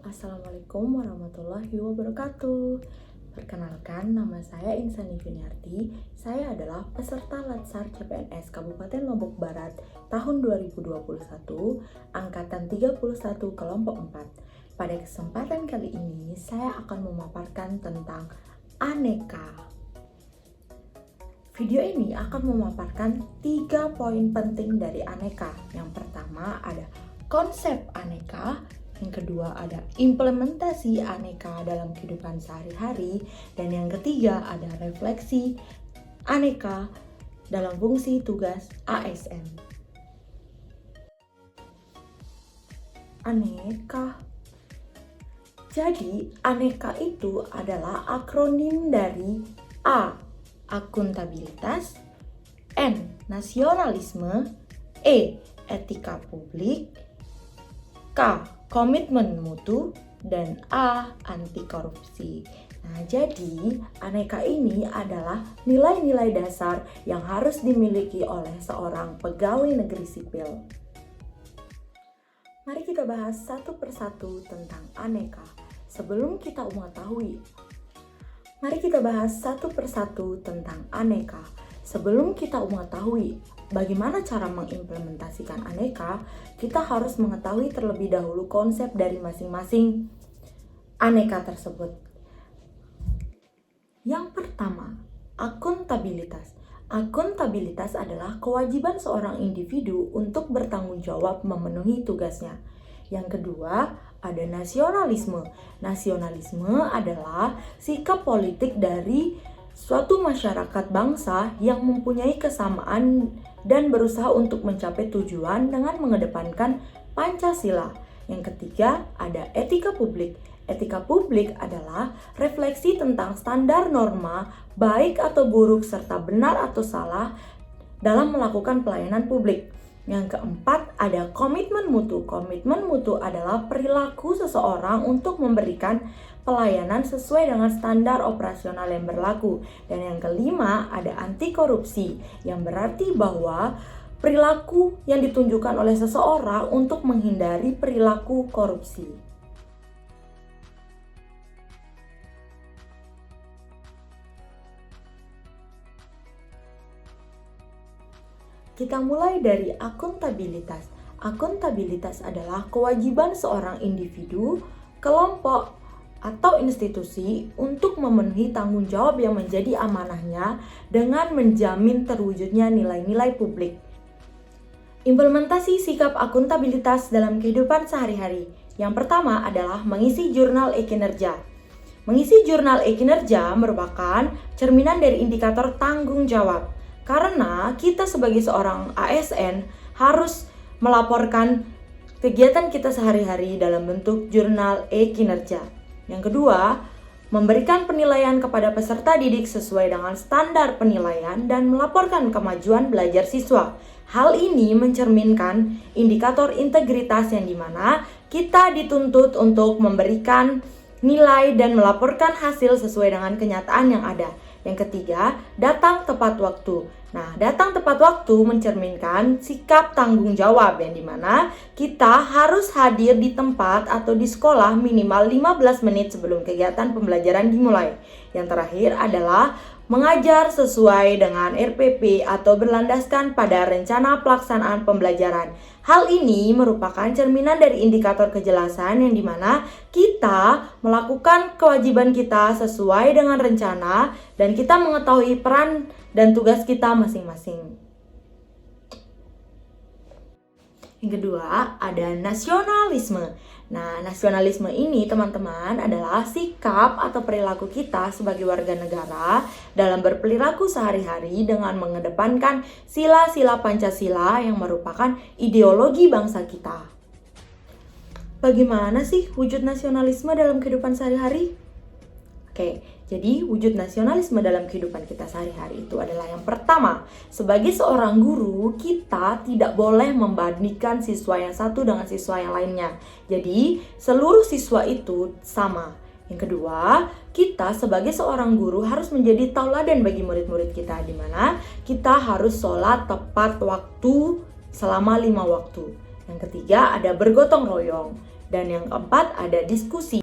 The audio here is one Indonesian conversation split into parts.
Assalamualaikum warahmatullahi wabarakatuh. Perkenalkan, nama saya Insani Juniarti. Saya adalah peserta Latsar CPNS Kabupaten Lombok Barat tahun 2021, angkatan 31 kelompok 4. Pada kesempatan kali ini, saya akan memaparkan tentang aneka. Video ini akan memaparkan 3 poin penting dari aneka. Yang pertama ada konsep aneka, yang kedua ada implementasi aneka dalam kehidupan sehari-hari, dan yang ketiga ada refleksi aneka dalam fungsi tugas ASN. Aneka. Jadi, aneka itu adalah akronim dari A. Akuntabilitas, N. Nasionalisme, E. Etika publik, K. Komitmen mutu, dan A. Anti korupsi. Nah, jadi aneka ini adalah nilai-nilai dasar yang harus dimiliki oleh seorang pegawai negeri sipil. Mari kita bahas satu persatu tentang aneka. Sebelum kita mengetahui, mari kita bahas satu persatu tentang aneka. Sebelum kita mengetahui bagaimana cara mengimplementasikan aneka, kita harus mengetahui terlebih dahulu konsep dari masing-masing aneka tersebut. Yang pertama, akuntabilitas. Akuntabilitas adalah kewajiban seorang individu untuk bertanggung jawab memenuhi tugasnya. Yang kedua, ada nasionalisme. Nasionalisme adalah sikap politik dari suatu masyarakat bangsa yang mempunyai kesamaan dan berusaha untuk mencapai tujuan dengan mengedepankan Pancasila. Yang ketiga, ada etika publik. Etika publik adalah refleksi tentang standar norma, baik atau buruk serta benar atau salah dalam melakukan pelayanan publik. Yang keempat, ada komitmen mutu. Komitmen mutu adalah perilaku seseorang untuk memberikan pelayanan sesuai dengan standar operasional yang berlaku. Dan yang kelima, ada anti korupsi, yang berarti bahwa perilaku yang ditunjukkan oleh seseorang untuk menghindari perilaku korupsi. Kita mulai dari akuntabilitas. Akuntabilitas adalah kewajiban seorang individu, kelompok, atau institusi untuk memenuhi tanggung jawab yang menjadi amanahnya dengan menjamin terwujudnya nilai-nilai publik. Implementasi sikap akuntabilitas dalam kehidupan sehari-hari. Yang pertama adalah mengisi jurnal e-kinerja. Mengisi jurnal e-kinerja merupakan cerminan dari indikator tanggung jawab. Karena kita sebagai seorang ASN harus melaporkan kegiatan kita sehari-hari dalam bentuk jurnal e-kinerja. Yang kedua, memberikan penilaian kepada peserta didik sesuai dengan standar penilaian dan melaporkan kemajuan belajar siswa. Hal ini mencerminkan indikator integritas yang dimana kita dituntut untuk memberikan nilai dan melaporkan hasil sesuai dengan kenyataan yang ada. Yang ketiga, datang tepat waktu. Nah, datang tepat waktu mencerminkan sikap tanggung jawab yang dimana kita harus hadir di tempat atau di sekolah minimal 15 menit sebelum kegiatan pembelajaran dimulai. Yang terakhir adalah mengajar sesuai dengan RPP atau berlandaskan pada rencana pelaksanaan pembelajaran. Hal ini merupakan cerminan dari indikator kejelasan yang dimana kita melakukan kewajiban kita sesuai dengan rencana dan kita mengetahui peran dan tugas kita masing-masing. Yang kedua, ada nasionalisme. Nah, nasionalisme ini teman-teman adalah sikap atau perilaku kita sebagai warga negara dalam berperilaku sehari-hari dengan mengedepankan sila-sila Pancasila yang merupakan ideologi bangsa kita. Bagaimana sih wujud nasionalisme dalam kehidupan sehari-hari? Oke, jadi wujud nasionalisme dalam kehidupan kita sehari-hari itu adalah yang pertama, sebagai seorang guru, kita tidak boleh membandingkan siswa yang satu dengan siswa yang lainnya. Jadi, seluruh siswa itu sama. Yang kedua, kita sebagai seorang guru harus menjadi tauladan bagi murid-murid kita, di mana kita harus sholat tepat waktu selama 5 waktu. Yang ketiga, ada bergotong royong. Dan yang keempat ada diskusi.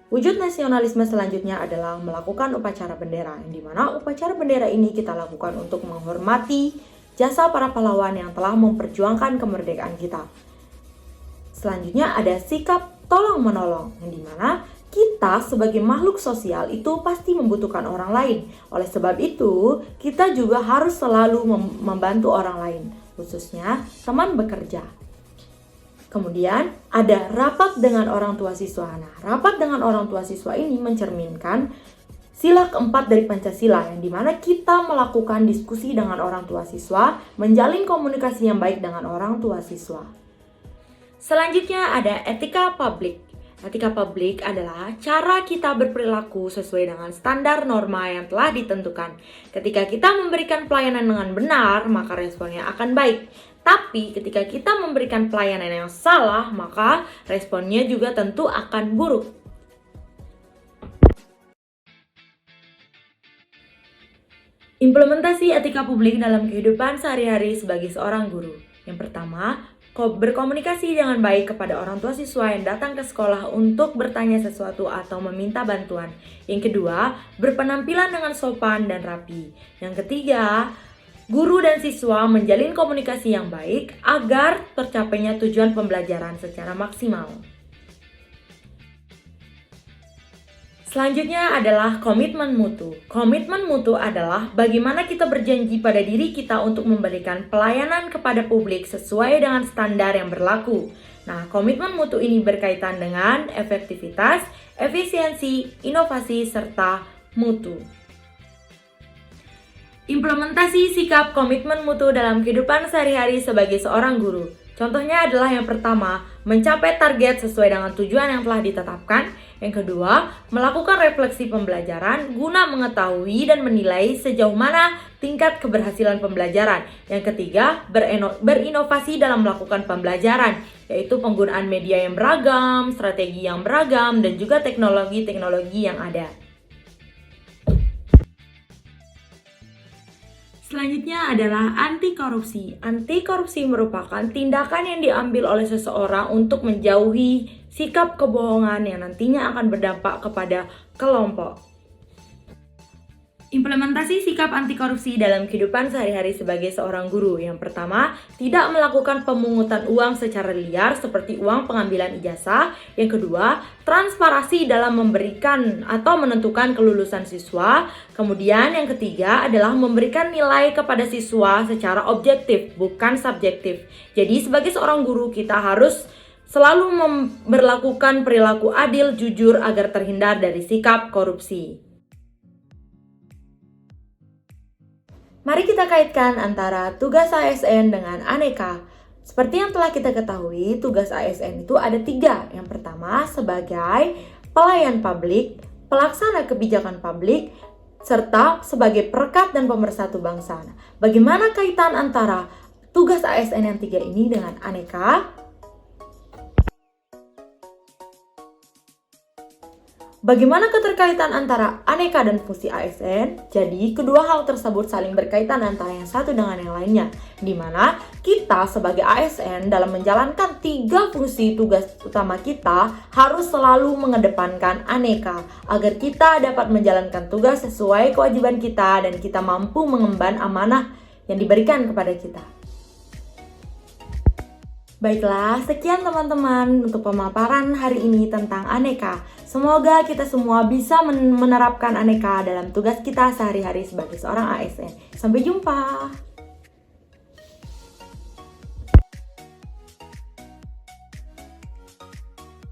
Wujud nasionalisme selanjutnya adalah melakukan upacara bendera, yang dimana upacara bendera ini kita lakukan untuk menghormati jasa para pahlawan yang telah memperjuangkan kemerdekaan kita. Selanjutnya ada sikap tolong-menolong, yang dimana kita sebagai makhluk sosial itu pasti membutuhkan orang lain. Oleh sebab itu, kita juga harus selalu membantu orang lain, khususnya teman bekerja. Kemudian ada rapat dengan orang tua siswa. Nah, rapat dengan orang tua siswa ini mencerminkan sila keempat dari Pancasila, yang dimana kita melakukan diskusi dengan orang tua siswa, menjalin komunikasi yang baik dengan orang tua siswa. Selanjutnya ada etika publik. Etika publik adalah cara kita berperilaku sesuai dengan standar norma yang telah ditentukan. Ketika kita memberikan pelayanan dengan benar, maka responnya akan baik. Tapi ketika kita memberikan pelayanan yang salah, maka responnya juga tentu akan buruk. Implementasi etika publik dalam kehidupan sehari-hari sebagai seorang guru. Yang pertama, berkomunikasi dengan baik kepada orang tua siswa yang datang ke sekolah untuk bertanya sesuatu atau meminta bantuan. Yang kedua, berpenampilan dengan sopan dan rapi. Yang ketiga, guru dan siswa menjalin komunikasi yang baik agar tercapainya tujuan pembelajaran secara maksimal. Selanjutnya adalah komitmen mutu. Komitmen mutu adalah bagaimana kita berjanji pada diri kita untuk memberikan pelayanan kepada publik sesuai dengan standar yang berlaku. Nah, komitmen mutu ini berkaitan dengan efektivitas, efisiensi, inovasi, serta mutu. Implementasi sikap komitmen mutu dalam kehidupan sehari-hari sebagai seorang guru. Contohnya adalah yang pertama, mencapai target sesuai dengan tujuan yang telah ditetapkan. Yang kedua, melakukan refleksi pembelajaran guna mengetahui dan menilai sejauh mana tingkat keberhasilan pembelajaran. Yang ketiga, berinovasi dalam melakukan pembelajaran, yaitu penggunaan media yang beragam, strategi yang beragam, dan juga teknologi-teknologi yang ada. Selanjutnya adalah anti korupsi. Anti korupsi merupakan tindakan yang diambil oleh seseorang untuk menjauhi sikap kebohongan yang nantinya akan berdampak kepada kelompok. Implementasi sikap anti korupsi dalam kehidupan sehari-hari sebagai seorang guru. Yang pertama, tidak melakukan pemungutan uang secara liar seperti uang pengambilan ijazah. Yang kedua, transparansi dalam memberikan atau menentukan kelulusan siswa. Kemudian yang ketiga adalah memberikan nilai kepada siswa secara objektif, bukan subjektif. Jadi sebagai seorang guru kita harus selalu memperlakukan perilaku adil, jujur agar terhindar dari sikap korupsi. Mari kita kaitkan antara tugas ASN dengan aneka. Seperti yang telah kita ketahui, tugas ASN itu ada 3. Yang pertama, sebagai pelayan publik, pelaksana kebijakan publik, serta sebagai perekat dan pemersatu bangsa. Bagaimana kaitan antara tugas ASN yang 3 ini dengan aneka? Bagaimana keterkaitan antara aneka dan fungsi ASN? Jadi, kedua hal tersebut saling berkaitan antara yang satu dengan yang lainnya, di mana kita sebagai ASN dalam menjalankan 3 fungsi tugas utama kita harus selalu mengedepankan aneka, agar kita dapat menjalankan tugas sesuai kewajiban kita dan kita mampu mengemban amanah yang diberikan kepada kita. Baiklah, sekian teman-teman untuk pemaparan hari ini tentang aneka. Semoga kita semua bisa menerapkan aneka dalam tugas kita sehari-hari sebagai seorang ASN. Sampai jumpa!